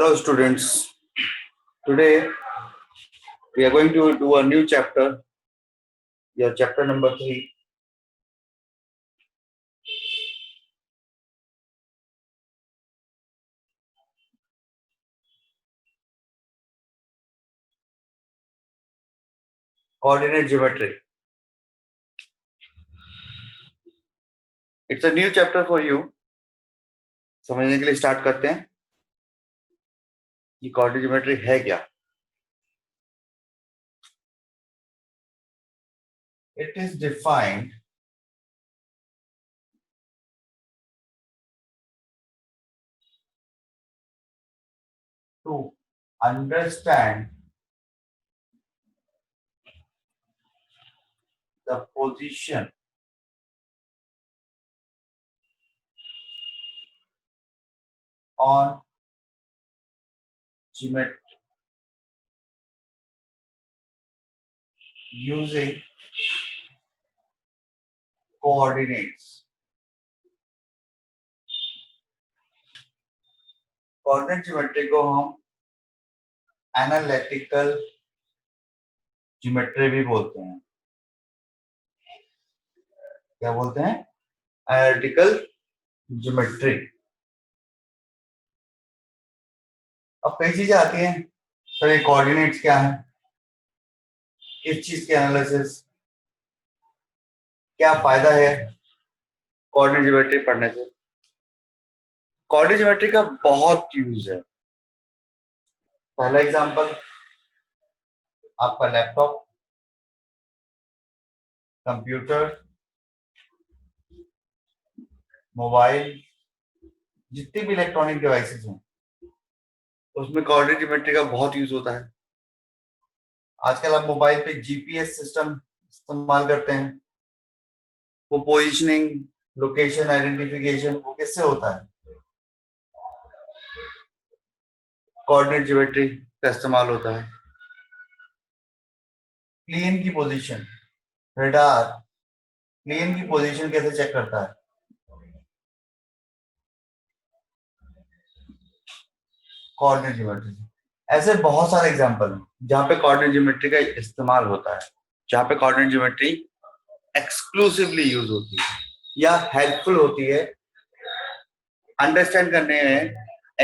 Hello students, today we are going to do a new chapter, chapter number 3. Coordinate geometry. It's a new chapter for you. समझने के लिए start करते हैं कि coordinate geometry है क्या. It is defined to understand the position on geometry using coordinates. Coordinate geometry को हम एनालिटिकल ज्योमेट्री भी बोलते हैं. क्या बोलते हैं? Analytical geometry. अब कई चीजें आती हैं सर, ये कोऑर्डिनेट्स क्या है, किस चीज के एनालिसिस, क्या फायदा है कोऑर्डिनेट ज्योमेट्री पढ़ने से. कोऑर्डिनेट ज्योमेट्री का बहुत यूज है. पहला एग्जांपल, आपका लैपटॉप, कंप्यूटर, मोबाइल, जितने भी इलेक्ट्रॉनिक डिवाइसेस हैं उसमें कोऑर्डिनेट ज्योमेट्री का बहुत यूज होता है. आजकल आप मोबाइल पे जीपीएस सिस्टम इस्तेमाल करते हैं. वो पोजीशनिंग, लोकेशन आइडेंटिफिकेशन वो किससे होता है? कोऑर्डिनेट ज्योमेट्री का इस्तेमाल होता है. प्लेन की पोजीशन, रडार प्लेन की पोजीशन कैसे चेक करता है? Coordinate geometry. ऐसे बहुत सारे एग्जांपल हैं जहां पे कोऑर्डिनेट ज्योमेट्री का इस्तेमाल होता है, जहां पे कोऑर्डिनेट ज्योमेट्री एक्सक्लूसिवली यूज होती है या हेल्पफुल होती है अंडरस्टैंड करने में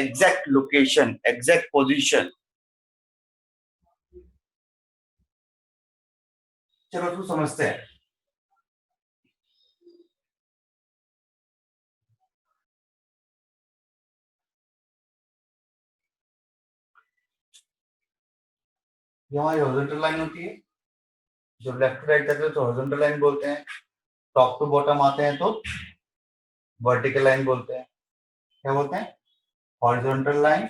एग्जैक्ट लोकेशन, एग्जैक्ट पोजीशन. चलो तो समझते हैं. ये हमारी हॉरिजॉन्टल लाइन होती है. जब लेफ्ट टू राइट जाते हैं तो हॉरिजॉन्टल लाइन बोलते हैं, टॉप टू बॉटम आते हैं तो वर्टिकल लाइन बोलते हैं. क्या बोलते हैं? Horizontal line,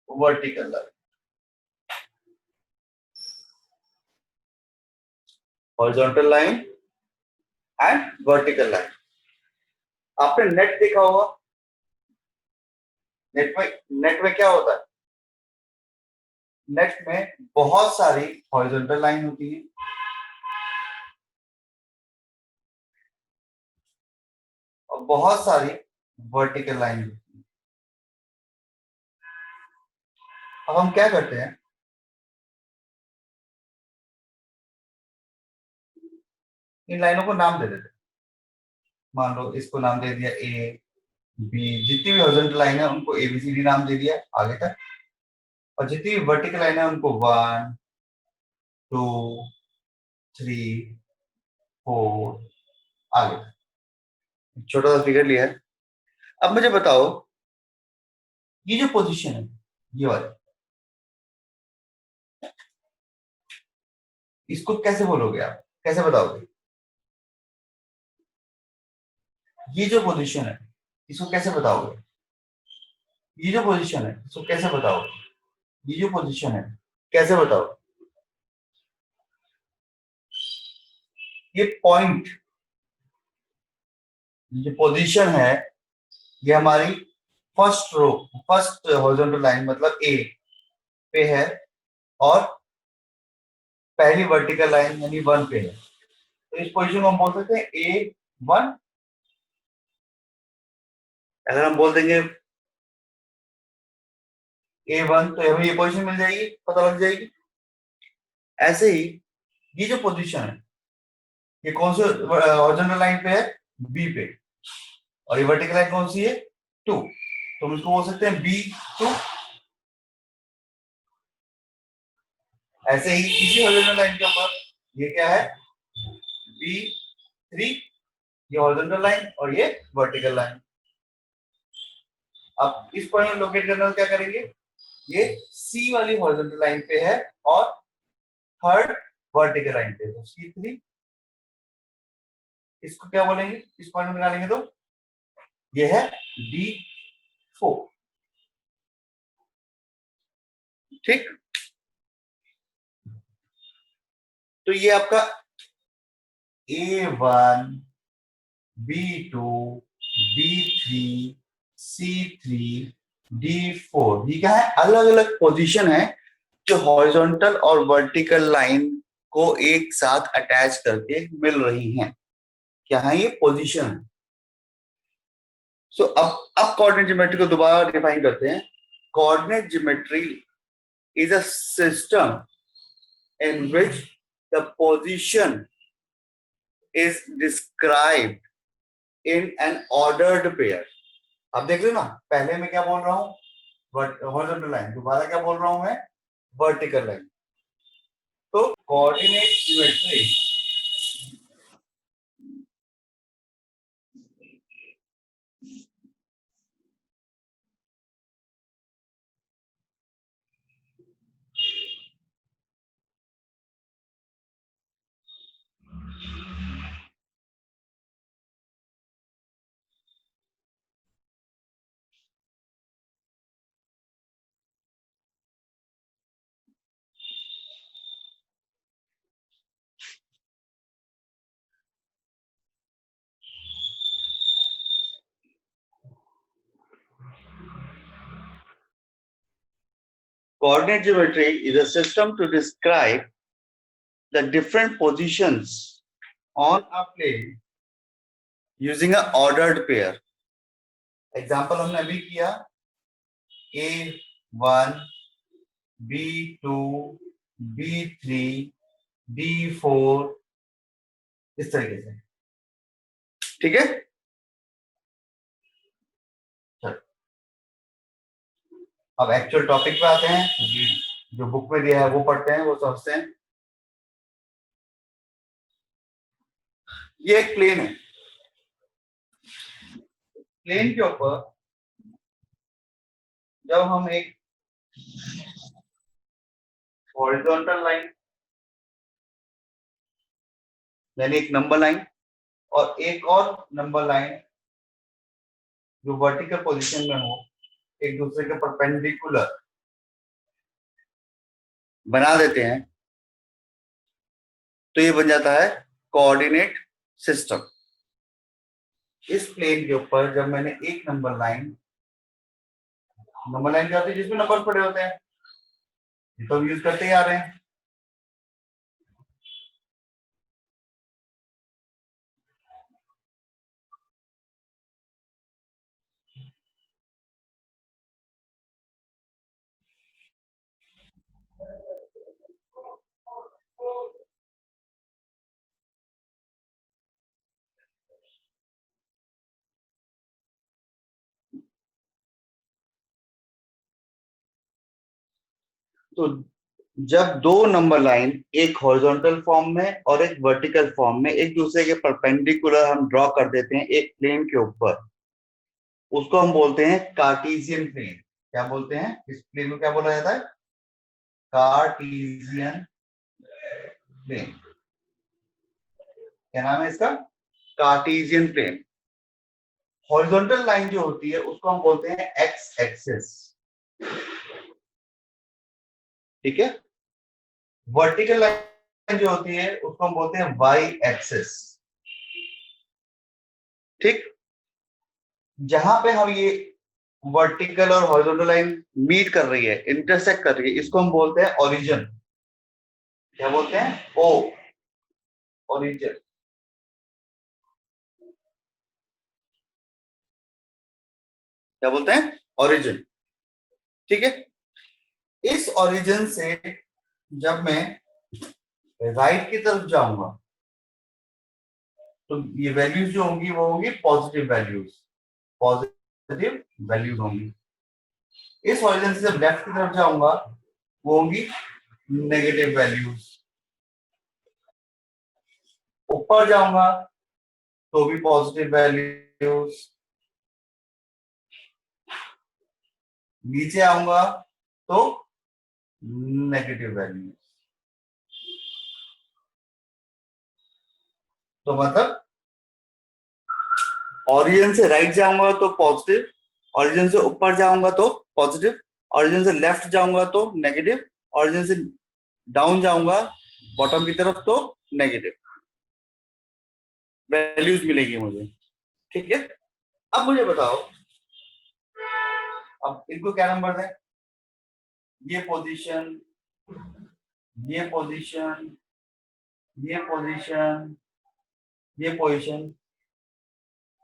vertical line. Horizontal line and vertical line. आपने नेट देखा होगा. नेट में क्या होता है? नेट में बहुत सारी हॉरिजॉन्टल लाइन होती है और बहुत सारी वर्टिकल लाइन होती है. अब हम क्या करते हैं, इन लाइनों को नाम दे देते हैं. मान लो इसको नाम दे दिया ए बी. जितनी भी हॉरिजॉन्टल लाइन है उनको एबीसीडी नाम दे दिया आगे तक, और जितनी भी वर्टिकल लाइन है उनको 1 2 3 4 आगे तक. छोटा सा फिगर लिया है. अब मुझे बताओ, ये जो पोजीशन है ये वाली, इसको कैसे बोलोगे आप, कैसे बताओगे? ये जो पोजीशन है इसको कैसे बताओगे? ये जो पोजीशन है इसको कैसे बताओगे? ये जो पोजीशन है कैसे बताओगे? ये पॉइंट, ये पोजीशन है, ये हमारी first row, first horizontal line मतलब ए पे है और पहली वर्टिकल लाइन यानी 1 पे है. तो इस पोजीशन को हम बोल सकते हैं A1. अगर हम बोल देंगे A1 तो हमें ये पोजीशन मिल जाएगी, पता लग जाएगी। ऐसे ही ये जो पोजीशन है ये कौन से हॉरिजॉन्टल लाइन पे है, बी पे, और ये वर्टिकल लाइन कौन सी है, 2, तो हम इसको बोल सकते हैं B2। ऐसे ही इसी हॉरिजॉन्टल लाइन के ऊपर ये क्या है, B3, ये हॉरिजॉन्टल लाइन और ये वर्टिकल लाइन। अब इस पॉइंट में लोकेट करना क्या करेंगे, ये C वाली हॉरिजॉन्टल लाइन पे है और थर्ड वर्टिकल लाइन पे, तो C3, इसको क्या बोलेंगे, इस पॉइंट में निकालेंगे तो ये है D4। ठीक, तो ये आपका A1, B2, B3, C3, D4, ये क्या है, अलग अलग पोजीशन है जो हॉरिजॉन्टल और वर्टिकल लाइन को एक साथ अटैच करके मिल रही हैं। क्या है ये पोजीशन है। सो अब कोऑर्डिनेट ज्योमेट्री को दोबारा डिफाइन करते हैं। Coordinate geometry is a system in which the position is described in an ordered pair। अब देख लो ना, पहले मैं क्या बोल रहा हूं, हॉरिजॉन्टल लाइन, दोबारा क्या बोल रहा हूं मैं, वर्टिकल लाइन। तो coordinate geometry coordinate geometry is a system to describe the different positions on a plane using a ordered pair। Example हमने अभी किया A1, B2, B3, D4, इस तरीके से। ठीक है, अब एक्चुअल टॉपिक पे आते हैं, क्योंकि जो बुक में दिया है वो पढ़ते हैं, वो समझते हैं। ये एक प्लेन है, प्लेन के ऊपर जब हम एक हॉरिजॉन्टल लाइन यानी एक नंबर लाइन और एक और नंबर लाइन जो वर्टिकल पोजीशन में हो, एक दूसरे के परपेंडिकुलर बना देते हैं, तो ये बन जाता है कोऑर्डिनेट सिस्टम। इस प्लेन के ऊपर जब मैंने एक नंबर लाइन क्या होती है, जिसमें नंबर पड़े होते हैं, ये तो यूज करते ही आ रहे हैं। तो जब दो नंबर लाइन एक हॉरिजॉन्टल फॉर्म में और एक वर्टिकल फॉर्म में एक दूसरे के परपेंडिकुलर हम ड्रॉ कर देते हैं एक प्लेन के ऊपर, उसको हम बोलते हैं कार्टेशियन प्लेन। क्या बोलते हैं, इस प्लेन को क्या बोला जाता है, कार्टेशियन प्लेन। क्या नाम है इसका, कार्टेशियन प्लेन। हॉरिजॉन्टल लाइन जो होती है उसको हम बोलते हैं एक्स एक्सिस। ठीक है, वर्टिकल लाइन जो होती है उसको हम बोलते हैं वाई एक्सिस। ठीक, जहां पे हम ये वर्टिकल और हॉरिजॉन्टल लाइन मीट कर रही है, इंटरसेक्ट कर रही है, इसको हम बोलते हैं ओरिजिन। क्या बोलते हैं, ओ, ओरिजिन। क्या बोलते हैं, ओरिजिन। ठीक है, इस ओरिजिन से जब मैं राइट की तरफ जाऊंगा तो ये वैल्यूज जो होंगी वो होंगी पॉजिटिव वैल्यूज, पॉजिटिव वैल्यूज होंगी। इस ओरिजिन से जब लेफ्ट की तरफ जाऊंगा वो होंगी नेगेटिव वैल्यूज। ऊपर जाऊंगा तो भी पॉजिटिव वैल्यूज, नीचे आऊंगा तो नेगेटिव वैल्यूज। तो मतलब ओरिजिन से राइट जाऊंगा तो पॉजिटिव, ओरिजिन से ऊपर जाऊंगा तो पॉजिटिव, ओरिजिन से लेफ्ट जाऊंगा तो नेगेटिव, ओरिजिन से डाउन जाऊंगा बॉटम की तरफ तो नेगेटिव वैल्यूज मिलेगी मुझे। ठीक है, अब मुझे बताओ, अब इनको क्या नंबर दें, ये पोजीशन, ये पोजीशन, ये पोजीशन, ये पोजीशन,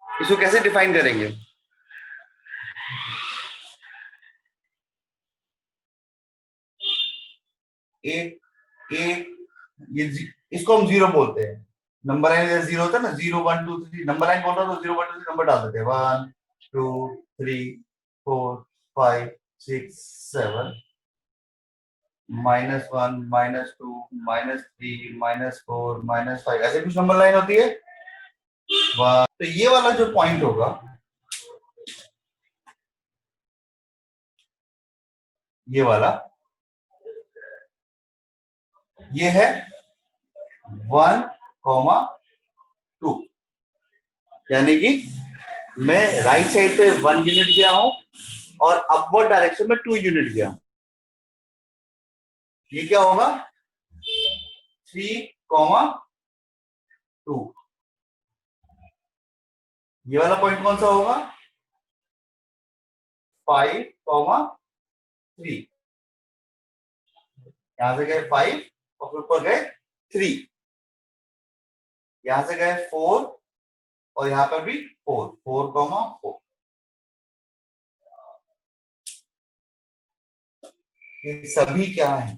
इसको कैसे डिफाइन करेंगे? एक एक ये इसको हम जीरो बोलते हैं। नंबर लाइन जैसे जीरो होता है ना, 0 1 2 3, नंबर लाइन बोल रहा हूँ तो 0 1 2 3 नंबर डाल देते हैं, 1 2 3 4 5 6 7, -1 -2 -3 -4 -5, ऐसे कुछ नंबर लाइन होती है। तो ये वाला जो पॉइंट होगा, ये वाला, ये है 1,2, यानी कि मैं राइट साइड पे 1 यूनिट गया हूं और अपवर्ड डायरेक्शन में 2 यूनिट गया हूं। ये क्या होगा, 3,2। ये वाला पॉइंट कौन सा होगा, 5,3। यहां से गए 5 और फिर ऊपर गए 3, यहां से गए 4 और यहां पर भी 4, 4,4। ये सभी क्या है,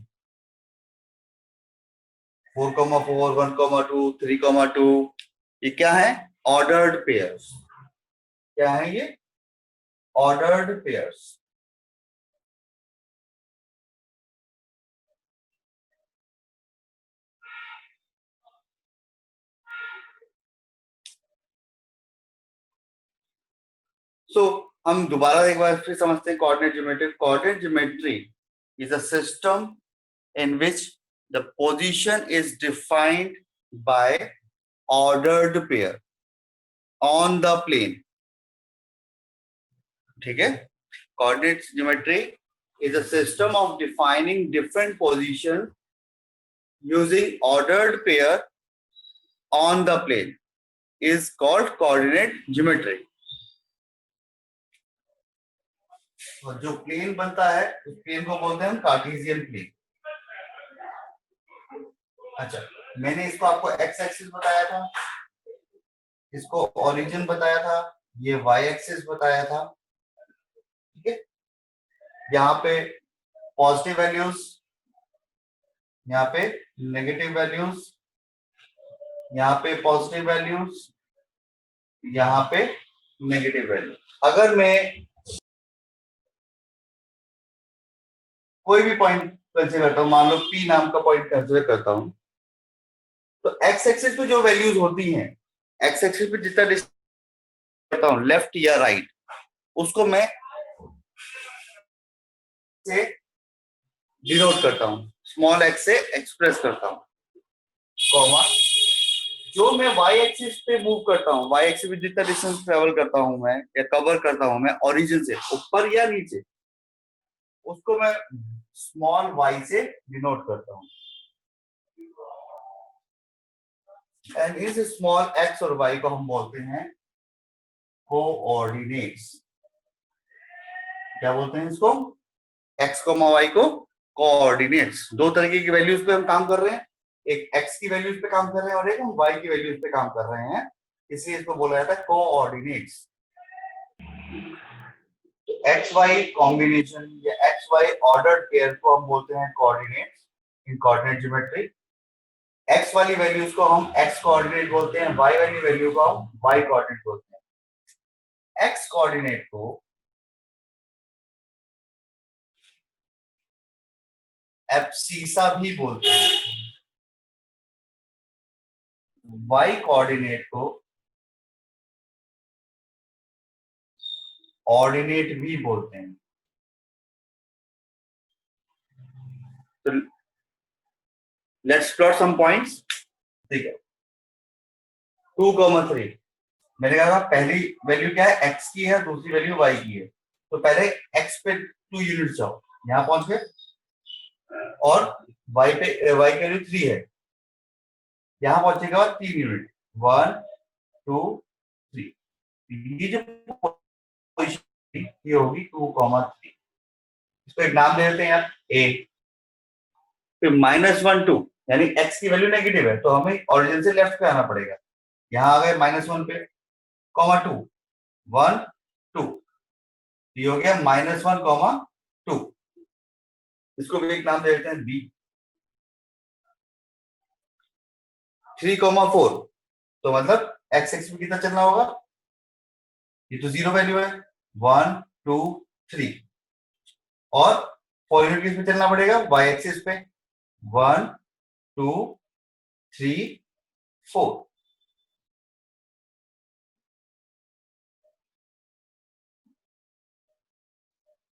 4,4 1,2 3,2, ये क्या है, ऑर्डर्ड पेयर्स। क्या है ये, ऑर्डर्ड पेयर्स। सो हम दोबारा एक बार फिर समझते हैं coordinate geometry. Coordinate geometry is a system in which the position is defined by ordered pair on the plane. ठीक है, coordinate geometry is a system of defining different positions using ordered pair on the plane is called coordinate geometry. और जो plane बनता है उस plane को बोलते हैं हम कार्टेशियन प्लेन। अच्छा, मैंने इसको आपको एक्स एक्सिस बताया था, इसको ओरिजिन बताया था, ये वाई एक्सिस बताया था। ठीक है, यहाँ पे पॉजिटिव वैल्यूज, यहाँ पे नेगेटिव वैल्यूज, यहाँ पे पॉजिटिव वैल्यूज, यहाँ पे नेगेटिव वैल्यू। अगर मैं कोई भी पॉइंट कंसीडर करता हूँ, मान लो पी नाम का पॉइंट कंसीडर करता हूँ, तो एक्स एक्सिस पे जो वैल्यूज होती हैं, एक्स एक्सिस पे जितना डिस्टेंस करता हूँ लेफ्ट या राइट, उसको मैं से डिनोट करता हूँ, स्मॉल एक्स से एक्सप्रेस करता हूँ, कॉमा जो मैं वाई एक्सिस पे मूव करता हूँ, वाई एक्सिस पे जितना डिस्टेंस ट्रेवल करता हूँ मैं या कवर करता हूँ मैं ओरिजिन से ऊपर या नीचे, उसको मैं स्मॉल वाई से डिनोट करता हूँ। एंड इस स्मॉल एक्स और वाई को हम बोलते हैं कोऑर्डिनेट्स। क्या बोलते हैं इसको, एक्स को वाई को कोऑर्डिनेट्स। दो तरीके की वैल्यूज पे हम काम कर रहे हैं, एक एक्स की वैल्यूज पे काम कर रहे हैं और एक हम वाई की वैल्यूज पे काम कर रहे हैं, इसलिए इसको बोला जाता है कोऑर्डिनेट्स। एक्स वाई कॉम्बिनेशन या एक्स वाई ऑर्डर्ड पेयर को हम बोलते हैं कोऑर्डिनेट्स इन कोऑर्डिनेट ज्योमेट्री। एक्स वाली वैल्यूज को हम एक्स कोऑर्डिनेट बोलते हैं, वाई वाली वैल्यू को हम वाई कोऑर्डिनेट बोलते हैं। एक्स कोऑर्डिनेट को एब्सीसा भी बोलते हैं, वाई कोऑर्डिनेट को ऑर्डिनेट भी बोलते हैं। तो लेट्स प्लॉट सम पॉइंट्स। ठीक है, 2,3 मैंने कहा था पहली वैल्यू क्या है, x की है, दूसरी वैल्यू y की है। तो पहले x पे 2 यूनिट जाओ, यहां पहुंच गए, और y की वैल्यू 3 है, यहां पहुंचने के बाद 3 यूनिट, 1 2 3। ये जो पोजीशन ये होगी 2,3। इसको एक नाम दे देते हैं यार a। फिर -1 2, यानी x की वैल्यू नेगेटिव है तो हमें ओरिजिन से लेफ्ट पे आना पड़ेगा। यहां आ गए -1 पे, -2 1 2, ये हो गया -1 2। इसको भी एक नाम दे देते हैं b। 3,4, तो मतलब x एक्सिस पे कितना चलना होगा, ये तो 0 वैल्यू है, 1 2 3। और फॉर यूनिट किस पे चलना पड़ेगा, y एक्सिस पे, 1 2 3 4।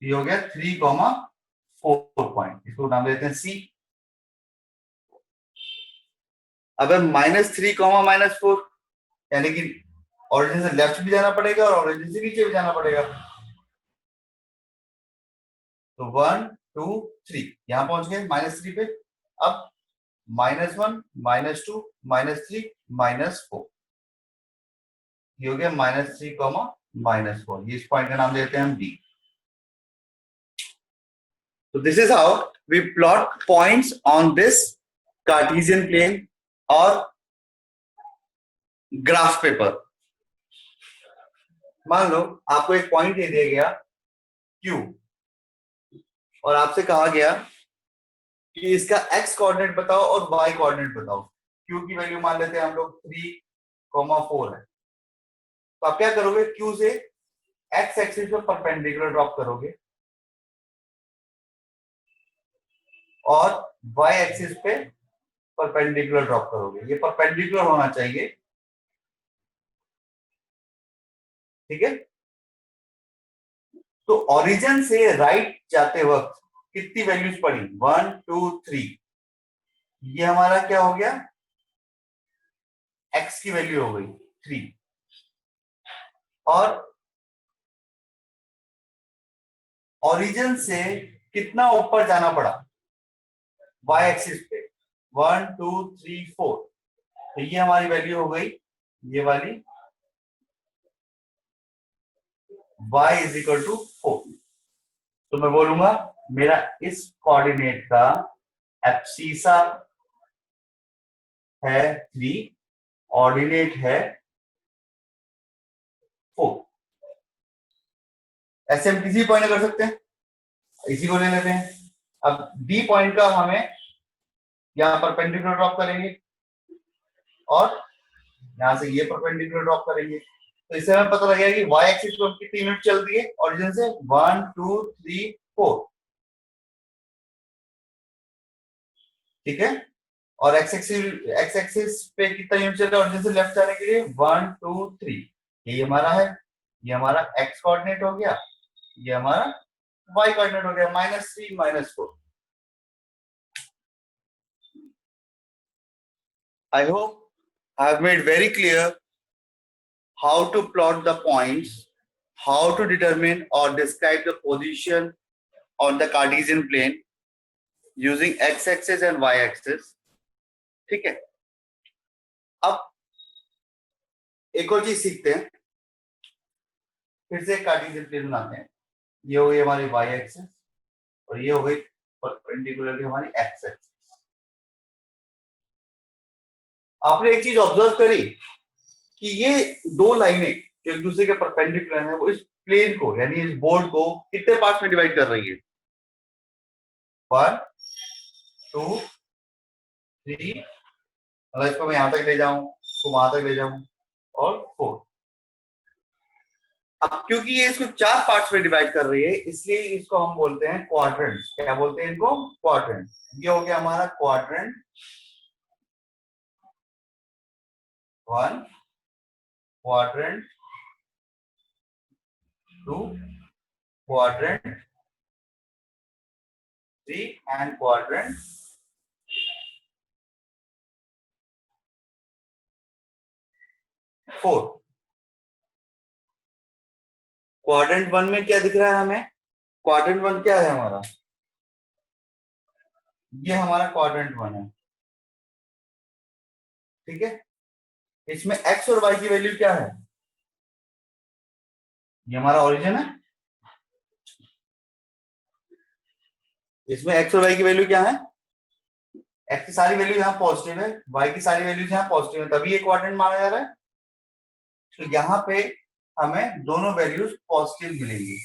ये हो गया 3,4 पॉइंट, इसको नाम देते हैं c। अब -3, यानी कि ओरिजिन से लेफ्ट भी जाना पड़ेगा और ओरिजिन से नीचे भी जाना पड़ेगा। तो 1 2 3 यहां पहुंच गए -3 पे। अब -1 -2 -3 -4, ये हो गया -3, -4। ये इस पॉइंट का नाम देते हैं हम डी। तो this is how we plot points on this Cartesian plane और ग्राफ पेपर। मान लो आपको एक पॉइंट दे दिया गया Q, और आपसे कहा गया कि इसका x कोऑर्डिनेट बताओ और y कोऑर्डिनेट बताओ। Q की वैल्यू मान लेते हैं हम लोग 3,4 है। तो आप क्या करोगे, Q से x एक्सिस पे परपेंडिकुलर ड्रॉप करोगे और y एक्सिस पे परपेंडिकुलर ड्रॉप करोगे। ये परपेंडिकुलर होना चाहिए, ठीक है। तो ओरिजिन से राइट जाते वक्त कितनी वैल्यूज पड़ी, 1 2 3। ये हमारा क्या हो गया, x की वैल्यू हो गई 3। और ओरिजिन से कितना ऊपर जाना पड़ा y एक्सिस पे, 1 2 3 4। तो ये हमारी वैल्यू हो गई, ये वाली y इज इक्वल टू 4। तो मैं बोलूंगा मेरा इस कोऑर्डिनेट का एब्सीसा है 3, ऑर्डिनेट है 4। ऐसे हम किसी पॉइंट कर सकते हैं, इसी को ले लेते हैं। अब डी पॉइंट का हमें यहां परपेंडिकुलर ड्रॉप करेंगे और यहां से ये परपेंडिकुलर ड्रॉप करेंगे। तो इससे हमें पता लगेगा कि y एक्सिस पे कितनी यूनिट चल रही है ओरिजिन से, 1 2 3 4, ठीक है। और x एक्सिस पे कितना यूनिट चल रहा है ओरिजिन से लेफ्ट जाने के लिए, 1 2 3। ये हमारा है, ये हमारा x कोऑर्डिनेट हो गया, ये हमारा y कोऑर्डिनेट हो गया, -3 -4। I hope I have made very clear how to plot the points, how to determine or describe the position on the Cartesian plane using x-axis and y-axis, ठीक है। अब एक और चीज सीखते हैं, फिर से कार्टेशियन प्लेन बनाते हैं। ये हो गई हमारी y-axis और ये हो गई परपेंडिकुलरली हमारी x-axis। आपने एक चीज ऑब्जर्व करी कि ये दो लाइनें जो एक दूसरे के परपेंडिकुलर हैं वो इस प्लेन को यानी इस बोर्ड को कितने पार्ट्स में डिवाइड कर रही है? 1 2 3, मतलब इसको मैं यहां तक ले जाऊं, इसको वहां तक ले जाऊं, और 4। अब क्योंकि ये इसको 4 पार्ट्स में डिवाइड कर रही है, इसलिए इसको हम बोलते हैं क्वाड्रेंट। क्या बोलते हैं इनको? क्वाड्रेंट। ये हो गया हमारा quadrant 1, quadrant 2, quadrant 3 and quadrant 4। Quadrant 1 में क्या दिख रहा है हमें? क्वाड्रेंट 1 क्या है हमारा? ये हमारा क्वाड्रेंट 1 है, ठीक है। इसमें एक्स और वाई की वैल्यू क्या है? ये हमारा ओरिजिन है। इसमें एक्स और वाई की वैल्यू क्या है? एक्स की सारी वैल्यू यहाँ पॉजिटिव है, वाई की सारी वैल्यू यहाँ पॉजिटिव है, तभी ये क्वाड्रेंट माना जा रहा है। तो यहाँ पे हमें दोनों वैल्यूज पॉजिटिव मिलेंगी।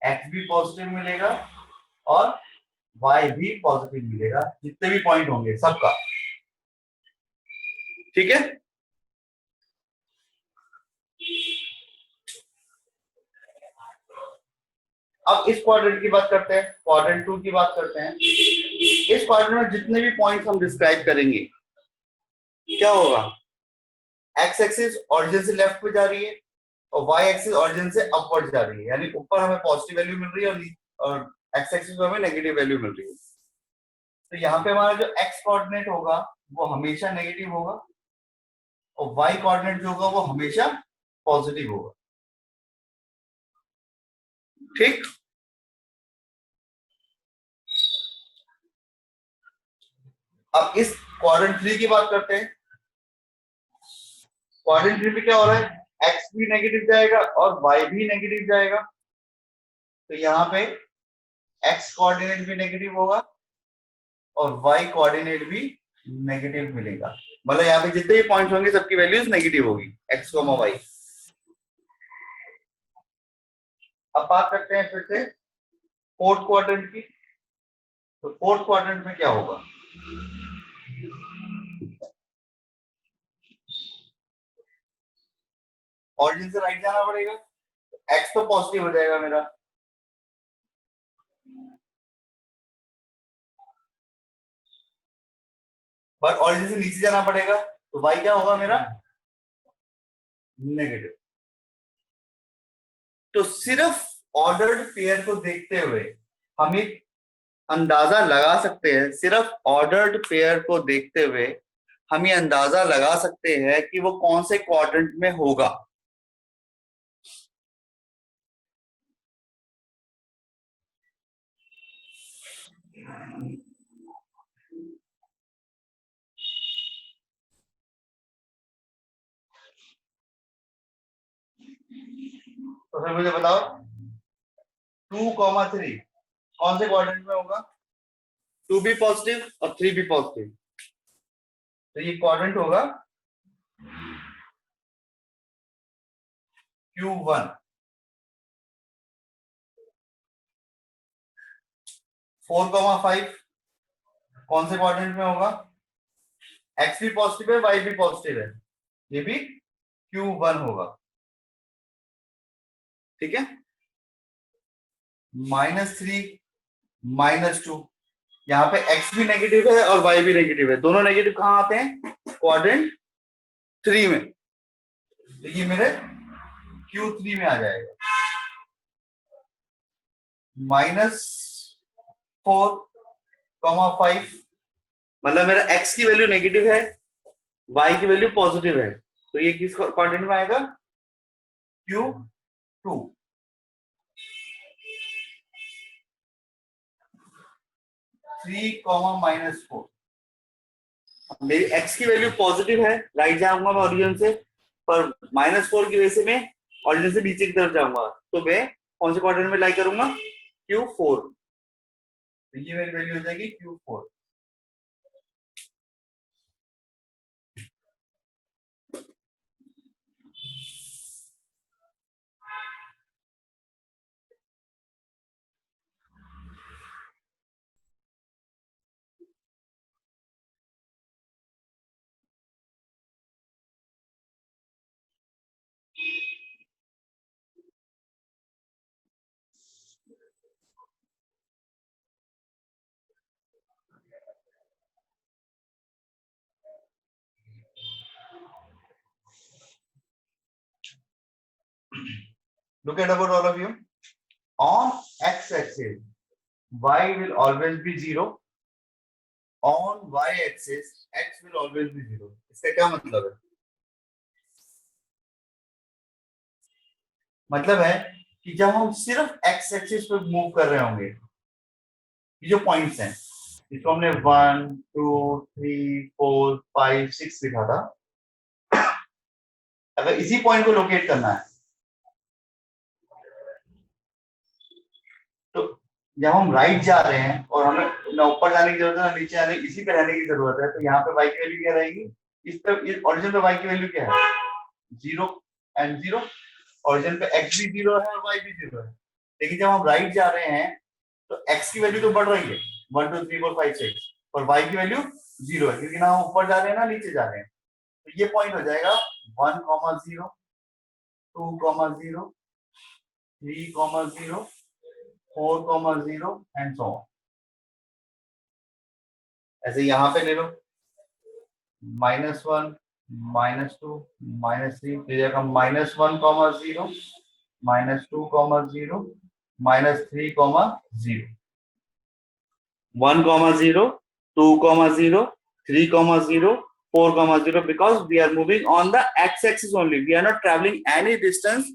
एक्स भी पॉजिटिव मिलेगा और वाई भी पॉजिटिव मिलेगा, जितने भी पॉइंट होंगे सबका, ठीक है। अब इस क्वाड्रेंट की बात करते हैं, क्वाड्रेंट 2 की बात करते हैं। इस क्वाड्रेंट में जितने भी पॉइंट्स हम डिस्क्राइब करेंगे, क्या होगा? एक्स एक्सिस ऑरिजिन से लेफ्ट पे जा रही है और वाई एक्सिस ऑरिजिन से अपवर्ड जा रही है, यानी ऊपर हमें पॉजिटिव वैल्यू मिल रही है और एक्स एक्सिस पे हमें नेगेटिव वैल्यू मिल रही है। तो यहाँ पे हमारा जो एक्स कोऑर्डिनेट होगा वो हमेशा नेगेटिव होगा और वाई कोऑर्डिनेट जो होगा वो हमेशा पॉजिटिव होगा, ठीक। अब इस क्वाड्रेंट 3 की बात करते हैं। क्वाड्रेंट 3 में क्या हो रहा है? एक्स भी नेगेटिव जाएगा और वाई भी नेगेटिव जाएगा, तो यहाँ पे एक्स कोऑर्डिनेट भी नेगेटिव होगा और वाई कोऑर्डिनेट भी नेगेटिव मिलेगा। मतलब यहाँ पे जितने भी पॉइंट्स होंगे सबकी वैल्यूज नेगेटिव होगी, एक्स कोमा वाई। अब बात करते हैं फिर से फोर्थ क्वाड्रेंट की। तो फोर्थ क्वाड्रेंट में क्या होगा? ऑरिजिन से राइट जाना पड़ेगा, एक्स तो पॉजिटिव हो जाएगा मेरा, बट ऑरिजिन से नीचे जाना पड़ेगा, तो वाई क्या होगा मेरा? नेगेटिव। तो सिर्फ ऑर्डर्ड पेयर को देखते हुए हम एक अंदाजा लगा सकते हैं, सिर्फ ऑर्डर्ड पेयर को देखते हुए हम ये अंदाजा लगा सकते हैं कि वो कौन से क्वाड्रेंट में होगा। तो फिर मुझे बताओ 2,3 कौन से क्वाड्रेंट में होगा? 2 भी पॉजिटिव और 3 भी पॉजिटिव, तो ये क्वाड्रेंट होगा Q1। 4,5 कौन से क्वाड्रेंट में होगा? एक्स भी पॉजिटिव है, वाई भी पॉजिटिव है, ये भी Q1 होगा, ठीक है। -3 -2, यहाँ पे एक्स भी नेगेटिव है और वाई भी नेगेटिव है, दोनों नेगेटिव कहाँ आते हैं? क्वाड्रेंट 3 में, तो ये मेरे Q3 में आ जाएगा। -4,5 मतलब मेरा एक्स की वैल्यू नेगेटिव है, वाई की वैल्यू पॉजिटिव है, तो ये किस क्वाड्रेंट में आएगा? Q2। -4 मेरी एक्स की वैल्यू पॉजिटिव है, राइट जाऊंगा मैं ओरिजिन से, पर -4 की वजह से मैं ओरिजिन से नीचे की तरफ जाऊंगा, तो मैं कौन से क्वाड्रेंट में लाई करूंगा? Q4। तो ये मेरी वैल्यू हो जाएगी Q4। Look at about all of you. On x-axis, y will always be 0. On y-axis, x will always be 0. इसका क्या मतलब है? मतलब है कि जब हम सिर्फ एक्स एक्सिस पे मूव कर रहे होंगे, ये जो पॉइंट्स हैं, इसको हमने 1 2 3 4 5 6 लिखा था। अगर इसी पॉइंट को लोकेट करना है तो जब हम राइट जा रहे हैं और हमें ना ऊपर जाने की जरूरत है ना नीचे आने, इसी पे रहने की जरूरत है, तो यहाँ पे y की वैल्यू क्या रहेगी? इस पे ओरिजिन पे y की वैल्यू क्या है? 0 एंड 0। ओरिजिन पे x भी 0 है और y भी 0 है। लेकिन जब हम राइट जा रहे हैं तो x की वैल्यू तो बढ़ रही है 1 2 3 4 5 6, और y की वैल्यू 0 है, क्योंकि ना हम ऊपर जा रहे हैं ना नीचे जा रहे हैं। तो ये पॉइंट हो जाएगा 1 0 2 0 3 0 4 0 एंड सो ऑन। ऐसे यहाँ पे ले लो -1 -2 -3, फिर जगह -1 0 -2 0 -3 0, 1 0 2 0 3 0 4 0, because we are moving on the x-axis only. We are not traveling any distance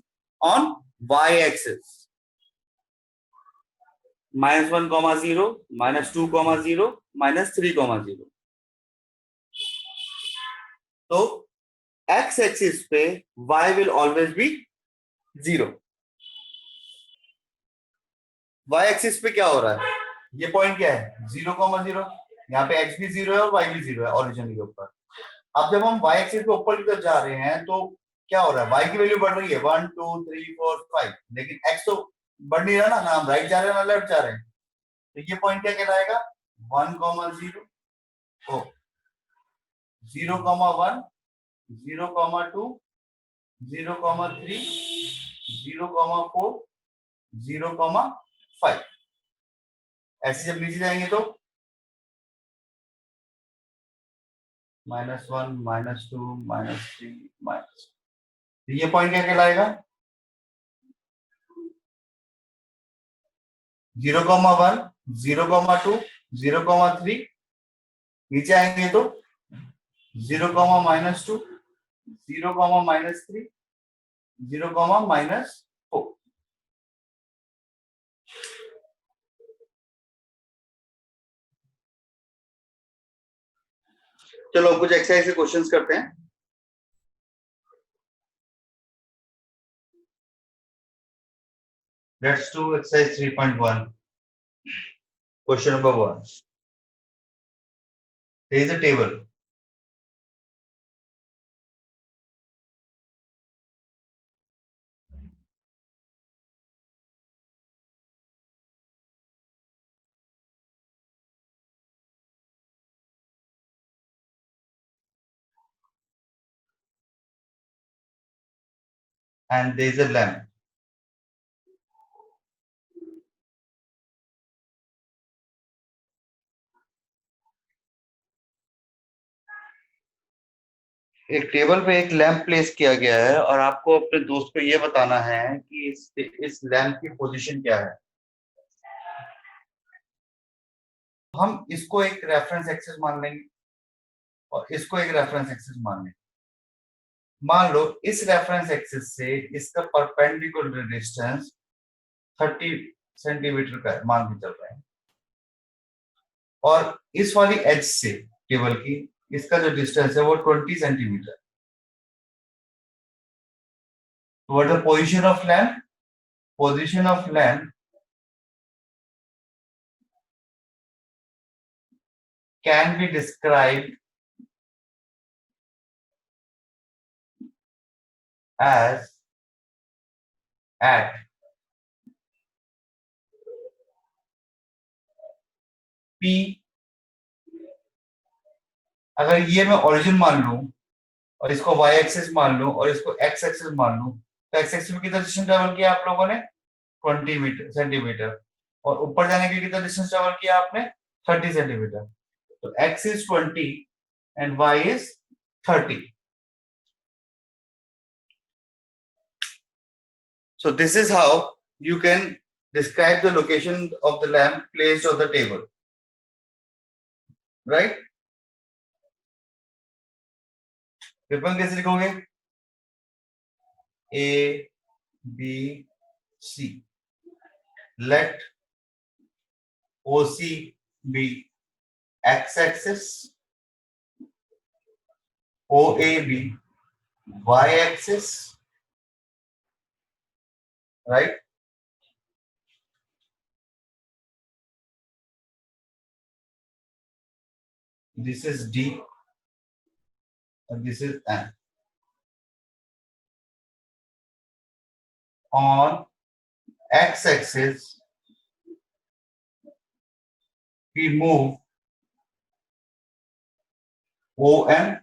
on y-axis. -1 0 -2 0 -3 0. तो x एक्सिस पे y will always be 0. y axis पे क्या हो रहा है? ये पॉइंट क्या है? 0 0। यहाँ पे x भी 0 है और y भी 0 है ओरिजिन के ऊपर। अब जब हम y एक्सिस पे ऊपर की तरफ जा रहे हैं तो क्या हो रहा है? y की वैल्यू बढ़ रही है 1 2 3 4 5, लेकिन x तो बढ़ नहीं रहा ना, हम राइट जा रहे हैं ना लेफ्ट जा रहे हैं। तो ये पॉइंट क्या कहलाएगा? 1 0 0 1 0 2 0 3 0 4 0 5। ऐसे जब नीचे जाएंगे तो -1 -2 -3 माइनस, तो ये पॉइंट क्या कहलाएगा? 0 1 0 2 0 3। नीचे आएंगे तो 0 -2 0 -3 0 -4। चलो कुछ एक्सरसाइज के क्वेश्चंस करते हैं। Let's do exercise 3.1। Question number 1, there is a table and there is a lamp. एक टेबल पे एक लैंप प्लेस किया गया है और आपको अपने दोस्त को ये बताना है कि इस लैंप की पोजीशन क्या है। हम इसको एक रेफरेंस एक्सिस मान लेंगे और इसको एक रेफरेंस एक्सिस मान लेंगे। मान लो इस रेफरेंस एक्सिस से इसका परपेंडिकुलर डिस्टेंस 30 सेंटीमीटर का मान के चल रहे हैं, और इस वाली एज से टेबल की इसका जो डिस्टेंस है वो 20 centimetre. What the position of lamp? Position of lamp can be described as at P। अगर ये मैं ओरिजिन मान लूं और इसको y एक्सिस मान लूं और इसको x एक्सिस मान लूं, तो x एक्सिस में कितना डिस्टेंस ट्रेवल किया आप लोगों ने? 20 सेंटीमीटर, और ऊपर जाने के लिए कितना डिस्टेंस ट्रेवल किया आपने? 30 सेंटीमीटर। तो x is 20 and y is 30। So this is how you can describe the location of the lamp placed on the table, right? Paper कैसे लिखोगे? A, B, C. Let OC be x-axis, OA be y-axis, right? This is D and this is N. On x-axis, we move OM.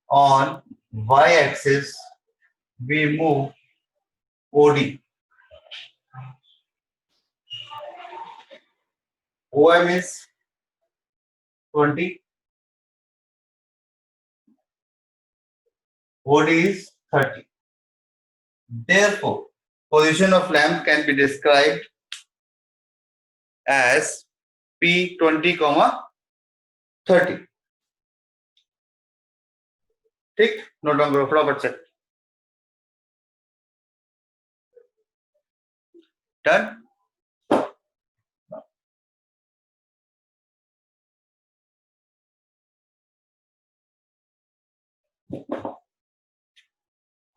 On y-axis, we move OD. OM is 20. OD is 30. Therefore, position of lamp can be described as P20, 30. ठीक, note down करो फटाफट से. Done.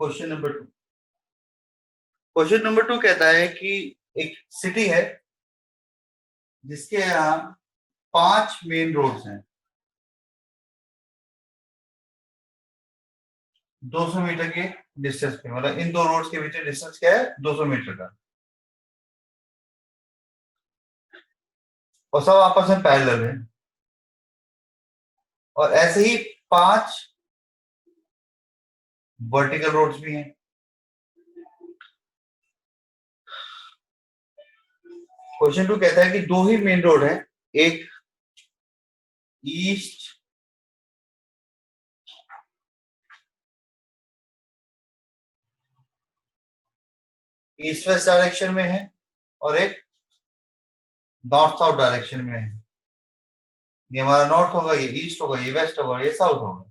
Question number 2. Question number 2 कहता है कि एक city है जिसके यहाँ 5 मेन रोड्स हैं, 200 मीटर के डिस्टेंस पे. मतलब इन दो रोड्स के बीच डिस्टेंस क्या है? 200 मीटर का. और सब आपस में पैरेलल है. और ऐसे ही 5 वर्टिकल रोड्स भी हैं. क्वेश्चन 2 कहता है कि 2 ही मेन रोड है, एक ईस्ट ईस्ट वेस्ट डायरेक्शन में है और एक नॉर्थ साउथ डायरेक्शन में है. ये हमारा नॉर्थ होगा, ये ईस्ट होगा, ये वेस्ट होगा, ये साउथ होगा.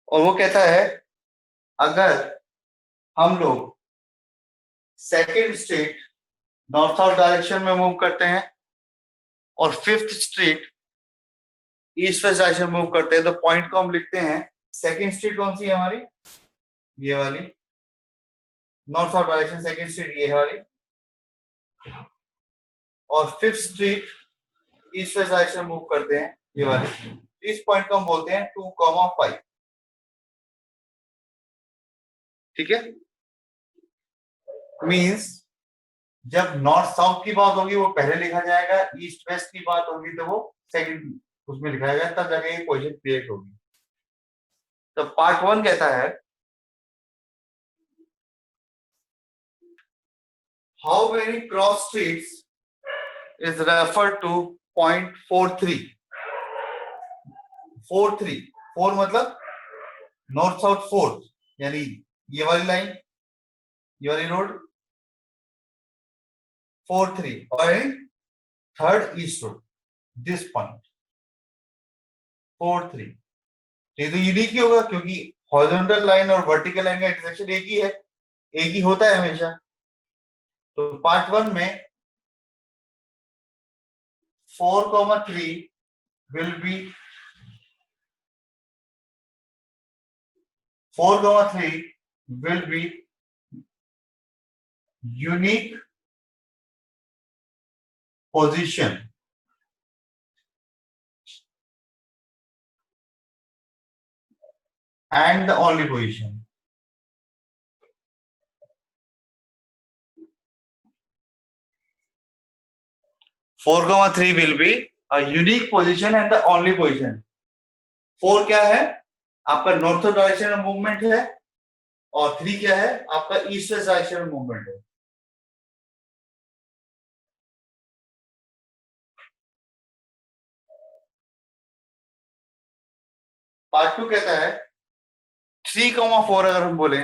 और वो कहता है अगर हम लोग second street north south direction में मूव करते हैं और fifth street east west direction move करते हैं, तो पॉइंट को हम लिखते हैं. सेकेंड स्ट्रीट कौन सी है हमारी? ये वाली. North south direction second street ये वाली. और fifth street east west direction move करते हैं, ये वाली. इस पॉइंट को हम बोलते हैं 2,5. ठीक है. मींस जब नॉर्थ साउथ की बात होगी वो पहले लिखा जाएगा, ईस्ट वेस्ट की बात होगी तो वो सेकंड उसमें लिखा जाएगा, तब जाके ये क्वेश्चन क्रिएट होगी. तो पार्ट 1 कहता है how many cross streets is refer two point 4-3. 4-3 4 मतलब नॉर्थ साउथ 4, यानी ये वाली लाइन, ये वाली रोड 4-3 और third east road, this point 4-3. ये तो यूनिक ही होगा क्योंकि हॉरिजॉन्टल लाइन और वर्टिकल लाइन का इंटरसेक्शन एक ही है, एक ही होता है हमेशा. तो पार्ट 1 में 4,3 will be 4,3 will be unique position and the only position. Four comma three will be a unique position and the only position. 4 क्या है? आपका नॉर्थ डायरेक्शन में मूवमेंट है और 3 क्या है? आपका ईस्ट वेस्ट डायरेक्शन में मूवमेंट है. पार्ट 2 कहता है 3,4 अगर हम बोले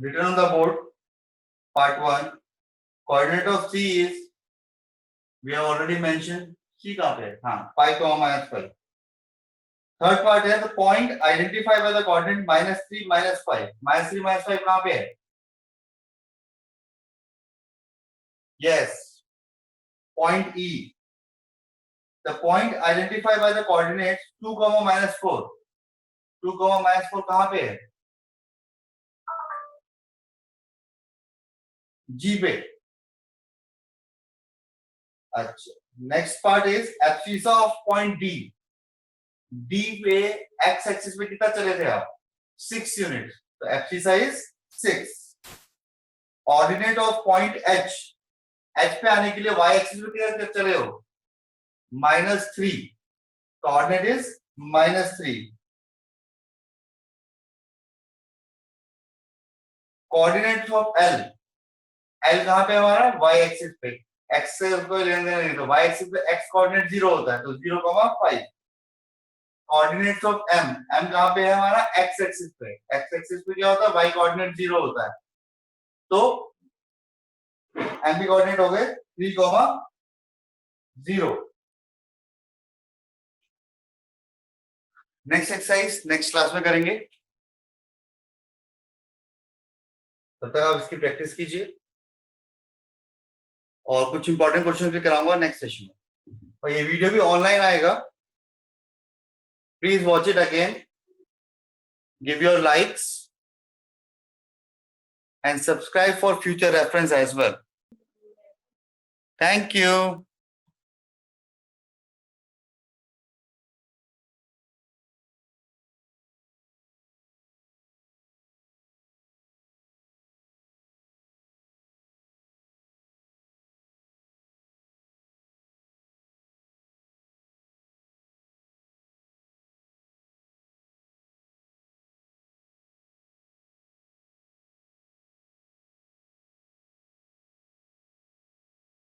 written on the board. Part 1. Coordinate of C is, we have already mentioned, C कहाँ पे है? हाँ, pi comma minus pi. Third part है the point identified by the coordinate -3 -5. -3 -5 कहाँ पे है? Yes, point E. The point identified by the coordinates 2, -4. 2, -4 कहाँ पे है? G पे. अच्छा. Next part is abscissa of point D. D पे x एक्सिस पे कितना चले थे आप? 6 यूनिट. तो abscissa is 6. Ordinate of point H. H पे आने के लिए y एक्सिस पे कितना चले हो? -3. Coordinate is -3. Coordinates of L. L कहाँ पे हमारा? Y एक्सिस पे. X से उसको लेने देना नहीं, तो y एक्सिस पे x कोऑर्डिनेट 0 होता है, तो 0,5. Coordinates of m. m कहाँ पे है हमारा? x एक्सिस पे. x एक्सिस पे क्या होता है? y कोऑर्डिनेट 0 होता है, तो m के कोऑर्डिनेट हो गए 3,0. नेक्स्ट एक्सरसाइज नेक्स्ट क्लास में करेंगे, तब तक आप इसकी प्रैक्टिस कीजिए और कुछ इंपॉर्टेंट क्वेश्चन भी कराऊंगा नेक्स्ट सेशन में, और ये वीडियो भी ऑनलाइन आएगा. Please watch it again, give your likes and subscribe for future reference as well. Thank you.